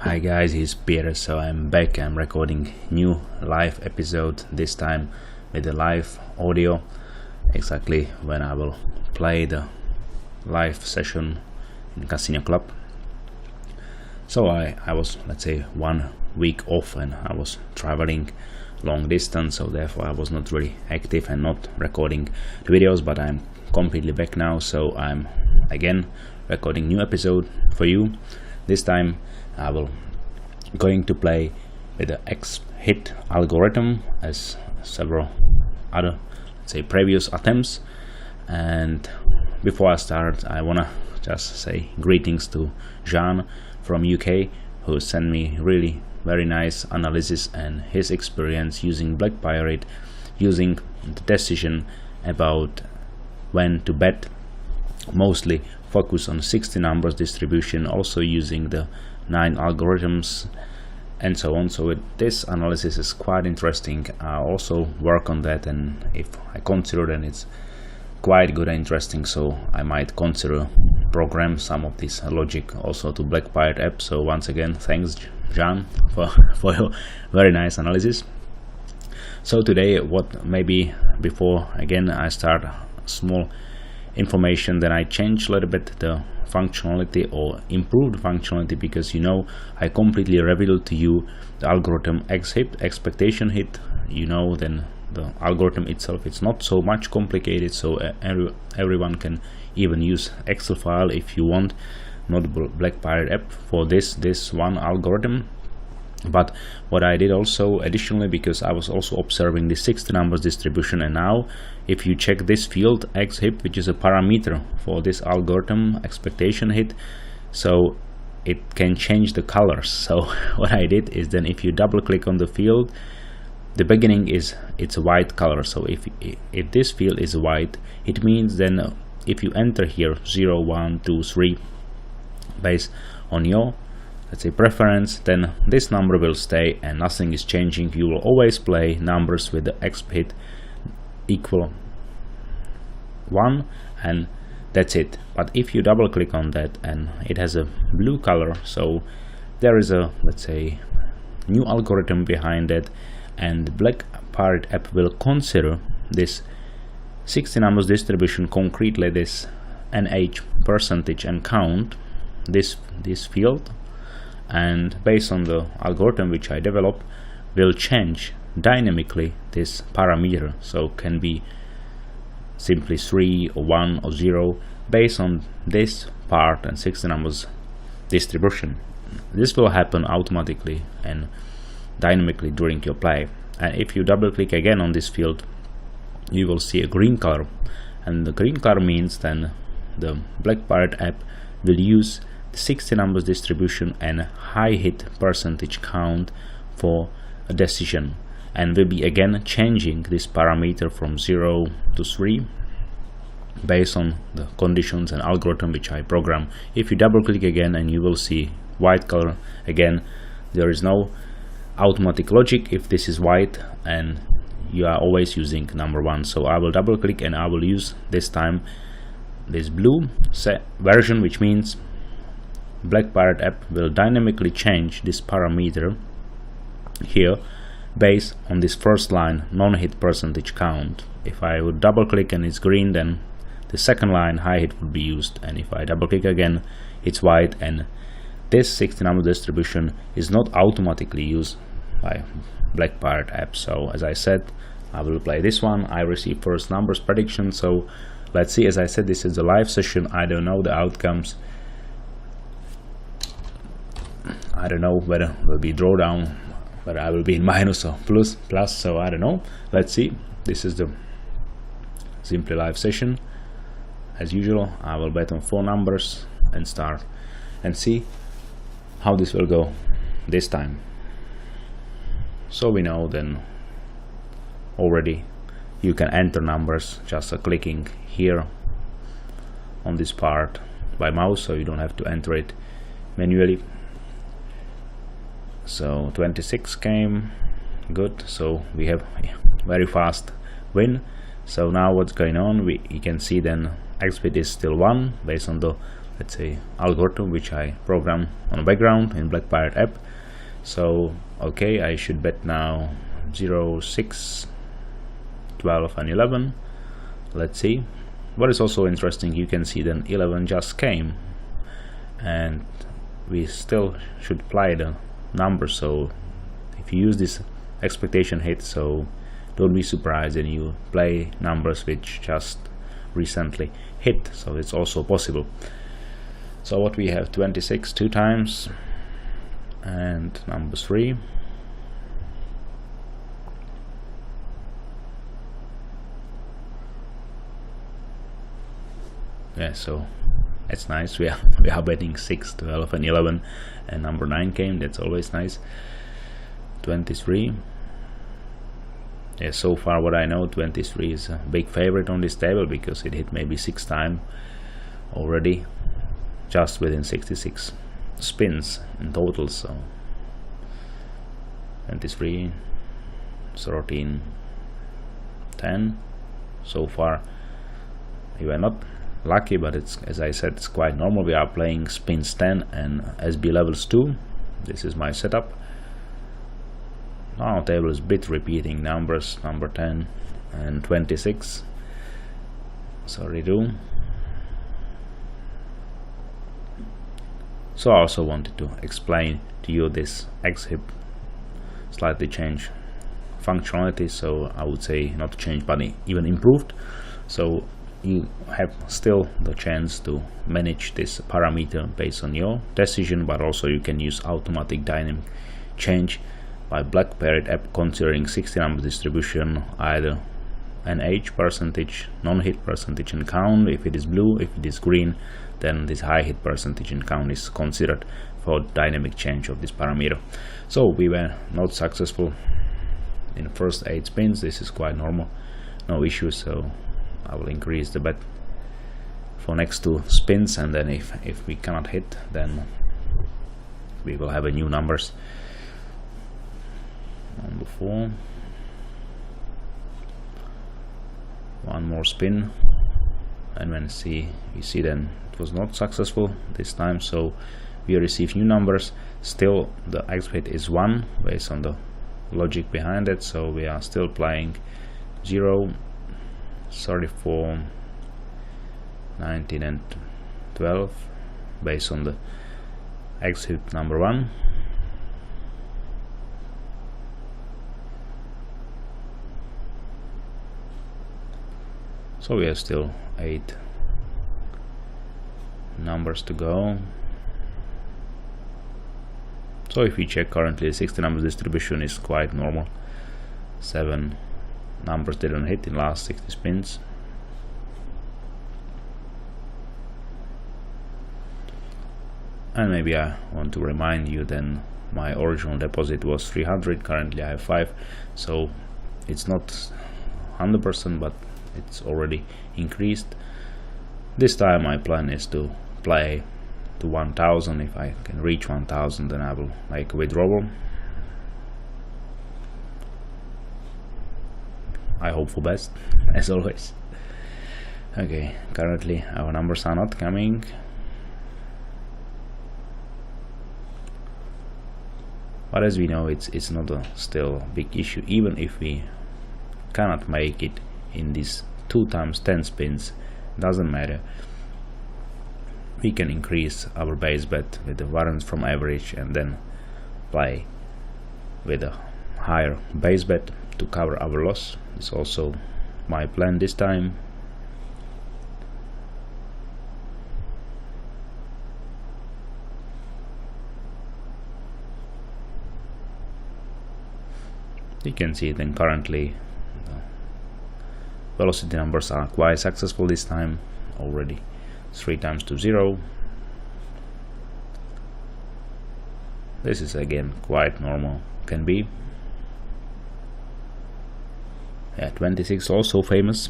Hi guys, it's Petr. So I'm back. I'm recording new live episode, this time with the live audio, exactly when I will play the live session in Casino Club. So I was, let's say, 1 week off and I was traveling long distance, so therefore I was not really active and not recording the videos, but I'm completely back now. So I'm again recording new episode for you. This time I will going to play with the ExpHit algorithm as several other, let's say, previous attempts. And before I start, I wanna just say greetings to Jean from UK, who sent me really very nice analysis and his experience using Black Pirate, using the decision about when to bet, mostly focus on 60 numbers distribution, also using the 9 algorithms and so on. So this analysis is quite interesting. I also work on that, and if I consider, then it's quite good and interesting, so I might consider program some of this logic also to Black Pirate app. So once again, thanks Jean for your very nice analysis. So today, what maybe before again I start, small information, then I changed a little bit the functionality or improved functionality, because I completely revealed to you the algorithm ExpHit, expectation hit. Then the algorithm itself, it's not so much complicated, so everyone can even use Excel file if you want, not Black Pirate app for this one algorithm. But what I did also additionally, because I was also observing the 60 numbers distribution, and now if you check this field ExpHit, which is a parameter for this algorithm expectation hit, so it can change the colors. So what I did is, then if you double click on the field, the beginning it's a white color. So if this field is white, it means then if you enter here 0, 1, 2, 3 based on your, let's say, preference, then this number will stay and nothing is changing. You will always play numbers with the ExpHit equal 1, and that's it. But if you double click on that and it has a blue color, so there is a, let's say, new algorithm behind it, and the Black Pirate app will consider this 60 numbers distribution, concretely this NH percentage, and count this field, and based on the algorithm which I developed, will change dynamically this parameter. So can be simply 3 or 1 or 0 based on this part and 60 numbers distribution. This will happen automatically and dynamically during your play. And if you double click again on this field, you will see a green color, and the green color means then the Black Pirate app will use 60 numbers distribution and high hit percentage count for a decision, and will be again changing this parameter from 0 to 3 based on the conditions and algorithm which I program. If you double click again, and you will see white color again, there is no automatic logic if this is white, and you are always using number 1. So I will double click and I will use this time this blue version, which means Black Pirate app will dynamically change this parameter here based on this first line non-hit percentage count. If I would double click and it's green, then the second line high hit would be used, and if I double click again, it's white, and this 60 number distribution is not automatically used by Black Pirate app. So as I said, I will play this one. I receive first numbers prediction, so let's see. As I said, this is a live session. I don't know the outcomes. I don't know whether it will be drawdown, whether I will be in minus or plus, so I don't know. Let's see. This is the simply live session. As usual, I will bet on 4 numbers and start and see how this will go this time. So we know then already you can enter numbers just clicking here on this part by mouse, so you don't have to enter it manually. So 26 came, good, so we have very fast win. So now what's going on, you can see then ExpHit is still 1 based on the let's say, algorithm which I program on the background in Black Pirate app. So okay, I should bet now 0, 6, 12 and 11. Let's see. What is also interesting, you can see then 11 just came, and we still should play the numbers. So if you use this expectation hit, so don't be surprised and you play numbers which just recently hit, so it's also possible. So what we have, 26 2 times and number 3. Yeah, so it's nice. We are betting 6, 12 and 11, and number 9 came. That's always nice. 23. Yeah, so far what I know, 23 is a big favorite on this table because it hit maybe 6 times already, just within 66 spins in total. So 23, 13, 10. So far we were not lucky, but it's, as I said, it's quite normal. We are playing spins 10 and SB levels 2. This is my setup. Now table is bit repeating numbers, number 10 and 26. Sorry do. So I also wanted to explain to you this ExpHit slightly changed functionality. So I would say not changed, but even improved. So you have still the chance to manage this parameter based on your decision, but also you can use automatic dynamic change by Black Pirate app, considering 60 number distribution, either an age percentage, non-hit percentage and count. If it is blue, if it is green, then this high hit percentage and count is considered for dynamic change of this parameter. So we were not successful in the first 8 spins. This is quite normal, no issue. So I will increase the bet for next 2 spins, and then if we cannot hit, then we will have a new numbers. Number 4. One more spin, and when we see then it was not successful this time, so we receive new numbers. Still the ExpHit is 1 based on the logic behind it, so we are still playing 0, 34, 19 and 12 based on the ExpHit number 1. So we have still 8 numbers to go. So if we check currently, 60 numbers distribution is quite normal. 7 numbers didn't hit in last 60 spins. And maybe I want to remind you then my original deposit was 300, currently I have 5, so it's not 100%, but it's already increased. This time my plan is to play to 1000. If I can reach 1000, then I will make a withdrawal. I hope for best, as always. Okay, currently our numbers are not coming. But as we know, it's not a still big issue. Even if we cannot make it in these 2 times 10 spins, doesn't matter. We can increase our base bet with the variance from average and then play with a higher base bet to cover our loss. It's also my plan this time. You can see then currently velocity numbers are quite successful this time, already 3 times to 0. This is again quite normal, can be. Yeah, 26 also famous,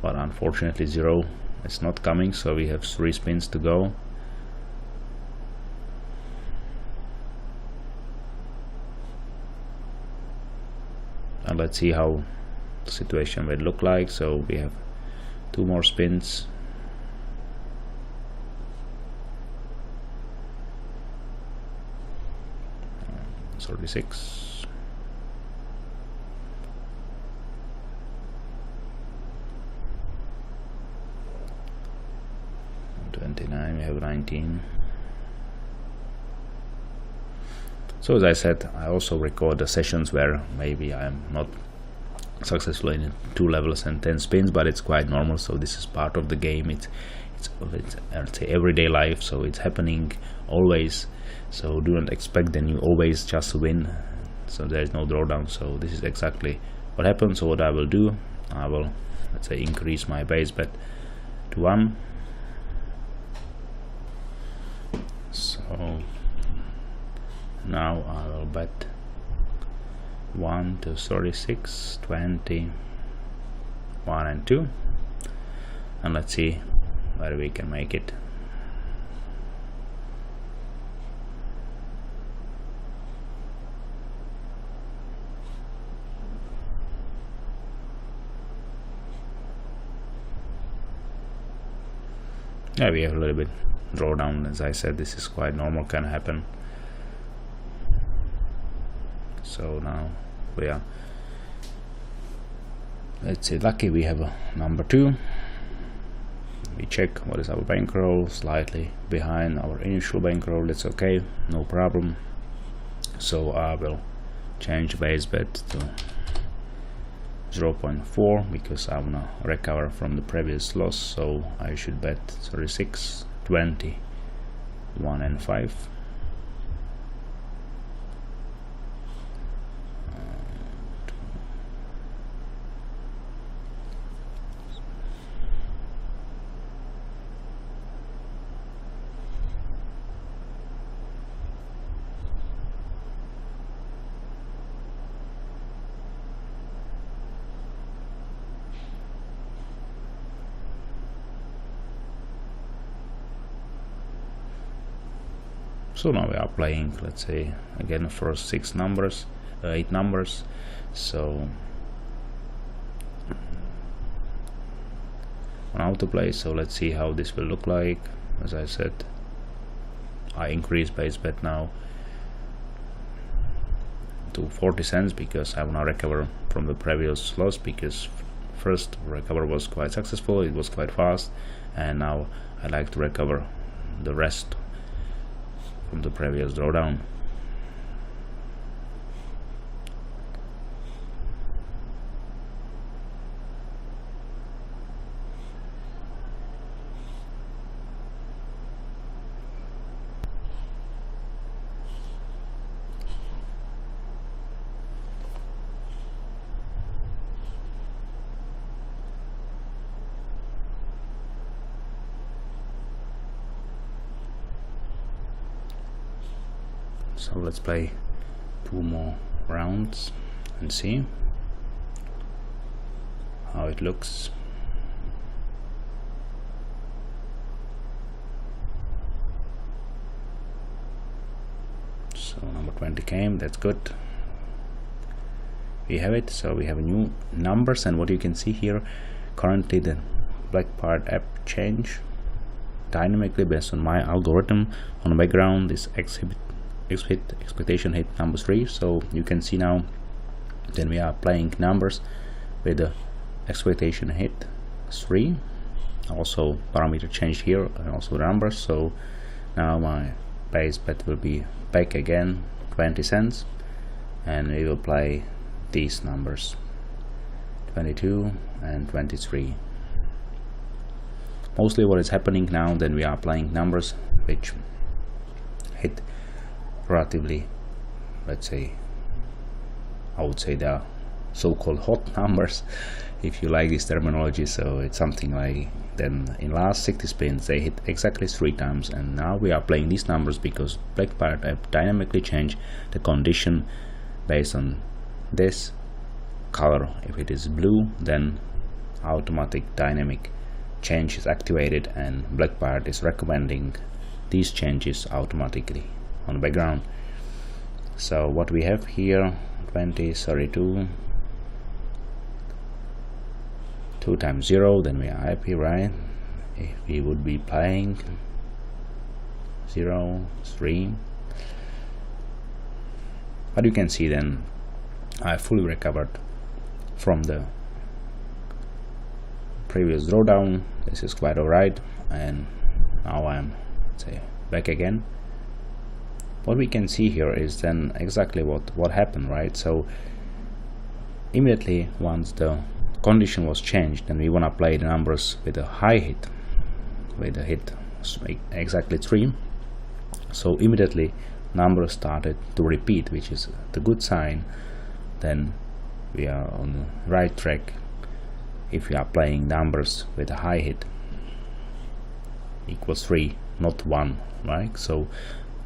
but unfortunately 0 is not coming, so we have 3 spins to go. And let's see how the situation will look like. So we have 2 more spins. 36. 29, we have 19. So as I said, I also record the sessions where maybe I'm not successful in 2 levels and 10 spins, but it's quite normal. So this is part of the game. It's I'd say everyday life, so it's happening always. So do not expect then you always just win, so there is no drawdown. So this is exactly what happens. So what I will do, I will, let's say, increase my base bet to 1. So now I will bet 1 to 36, 20, 1 and 2, and let's see where we can make it. Yeah, we have a little bit drawdown. As I said, this is quite normal, can happen. So now we are, let's say, lucky we have a number 2. We check what is our bankroll, slightly behind our initial bankroll. That's okay, no problem. So I will change base bet to 0.4 because I wanna recover from the previous loss. So I should bet 36, 20, 1 and 5. So now we are playing, let's say, again the first 8 numbers. So on autoplay. So let's see how this will look like. As I said, I increase base bet now to 40 cents because I want to recover from the previous loss, because first recover was quite successful, it was quite fast, and now I like to recover the rest from the previous drawdown. So let's play 2 more rounds and see how it looks. So number 20 came, that's good. We have it. So we have new numbers, and what you can see here, currently the black part app change dynamically based on my algorithm. On the background, this ExpHit expectation hit number 3. So you can see now then we are playing numbers with the expectation hit 3. Also parameter change here, and also the numbers. So now my base bet will be back again 20 cents, and we will play these numbers 22 and 23. Mostly what is happening now, then we are playing numbers which hit relatively, let's say, I would say they are so-called hot numbers, if you like this terminology. So it's something like, then in last 60 spins they hit exactly 3 times, and now we are playing these numbers because black part app dynamically change the condition based on this color. If it is blue, then automatic dynamic change is activated, and black part is recommending these changes automatically on the background. So what we have here, 20, 32, 2 times 0, then we are happy, right? If we would be playing 0, 3, but you can see then I fully recovered from the previous drawdown. This is quite alright, and now I'm, say, back again. What we can see here is then exactly what happened, right? So immediately once the condition was changed and we want to play the numbers with a high hit, with a hit exactly 3, so immediately numbers started to repeat, which is the good sign. Then we are on the right track if we are playing numbers with a high hit equals 3, not 1, right? So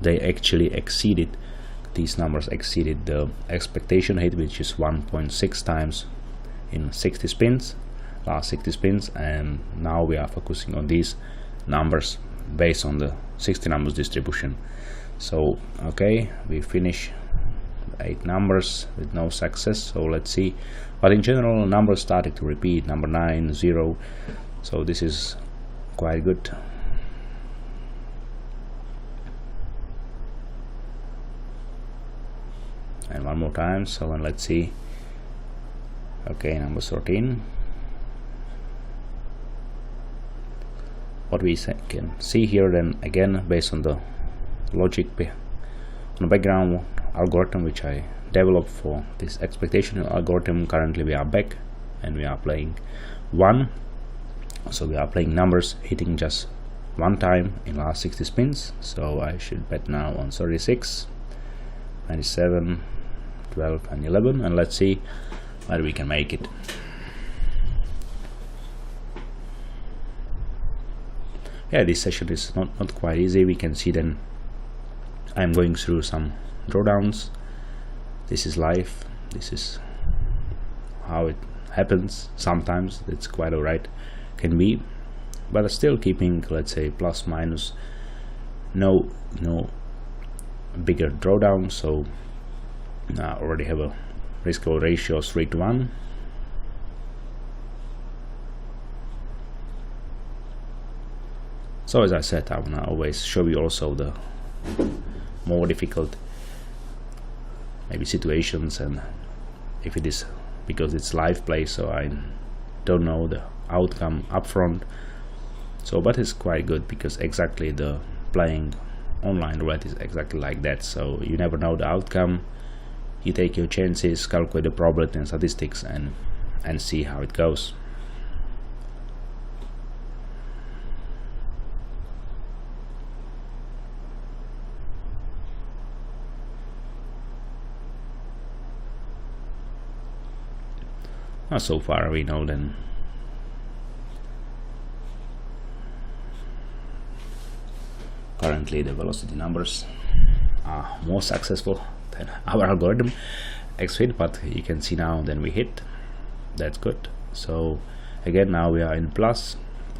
they actually exceeded, these numbers exceeded the expectation hit, which is 1.6 times in 60 spins, last 60 spins, and now we are focusing on these numbers based on the 60 numbers distribution. So okay, we finish 8 numbers with no success, so let's see. But in general, numbers started to repeat, number 9, 0, so this is quite good. And one more time, so let's see. Okay, number 13. What we can see here then, again, based on the logic on the background algorithm which I developed for this expectation algorithm, currently we are back and we are playing 1. So we are playing numbers hitting just 1 time in last 60 spins. So I should bet now on 36, 97, 12 and 11, and let's see whether we can make it. Yeah, this session is not quite easy. We can see then I'm going through some drawdowns. This is live, this is how it happens. Sometimes it's quite alright, can be, but still keeping, let's say, plus minus no bigger drawdown. So I already have a risk reward ratio of 3:1. So as I said, I will always show you also the more difficult maybe situations, and if it is because it's live play, so I don't know the outcome upfront. So but it's quite good because exactly the playing online roulette is exactly like that. So you never know the outcome, you take your chances, calculate the probability and statistics, and see how it goes. So far we know then currently the velocity numbers are more successful than our algorithm ExpHit, but you can see now then we hit, that's good. So again, now we are in plus.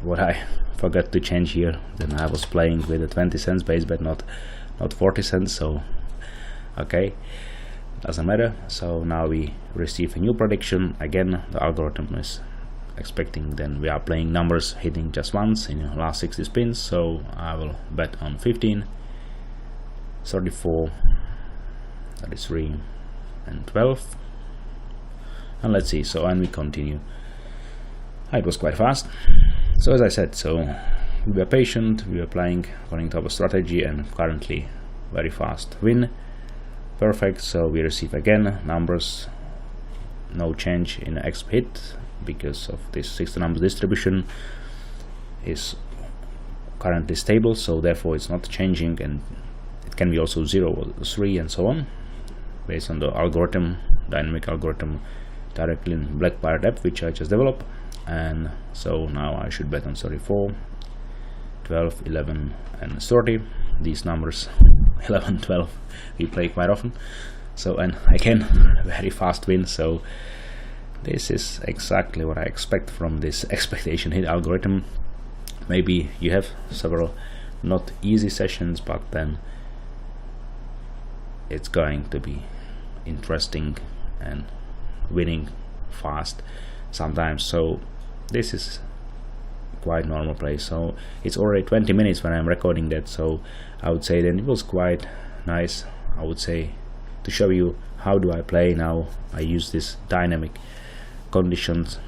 What I forgot to change here, then I was playing with a 20 cents base bet, not 40 cents, so okay, doesn't matter. So now we receive a new prediction. Again, the algorithm is expecting then we are playing numbers hitting just once in the last 60 spins, so I will bet on 15, 34, 33 and 12, and let's see. So and we continue. It was quite fast. So as I said, so we were patient, we were playing according to our strategy, and currently very fast win. Perfect. So we receive again numbers, no change in ExpHit because of this 60 numbers distribution is currently stable, so therefore it's not changing, and it can be also 0 or 3 and so on based on the algorithm, dynamic algorithm directly in Black Pirate app which I just developed. And so now I should bet on 34, 12, 11 and 30. These numbers 11, 12 we play quite often. So and again very fast win. So this is exactly what I expect from this expectation hit algorithm. Maybe you have several not easy sessions, but then it's going to be interesting and winning fast sometimes. So this is quite normal play. So it's already 20 minutes when I'm recording that, so I would say then it was quite nice. I would say to show you how do I play now. I use this dynamic conditions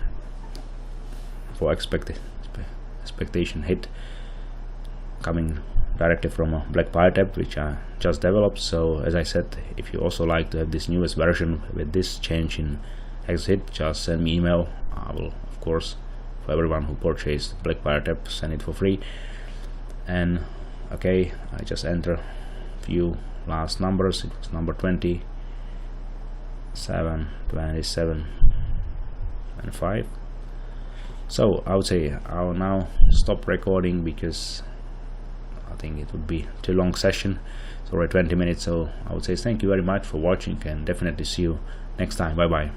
for expectation hit coming directly from a black bar tab which I just developed. So as I said, if you also like to have this newest version with this change in ExpHit, just send me email. I will, of course, for everyone who purchased black bar tab, send it for free. And okay, I just enter few last numbers. It was number 20, 7, 27 and 5. So I would say I'll now stop recording because I think it would be too long session. It's already 20 minutes, so I would say thank you very much for watching and definitely see you next time. Bye bye.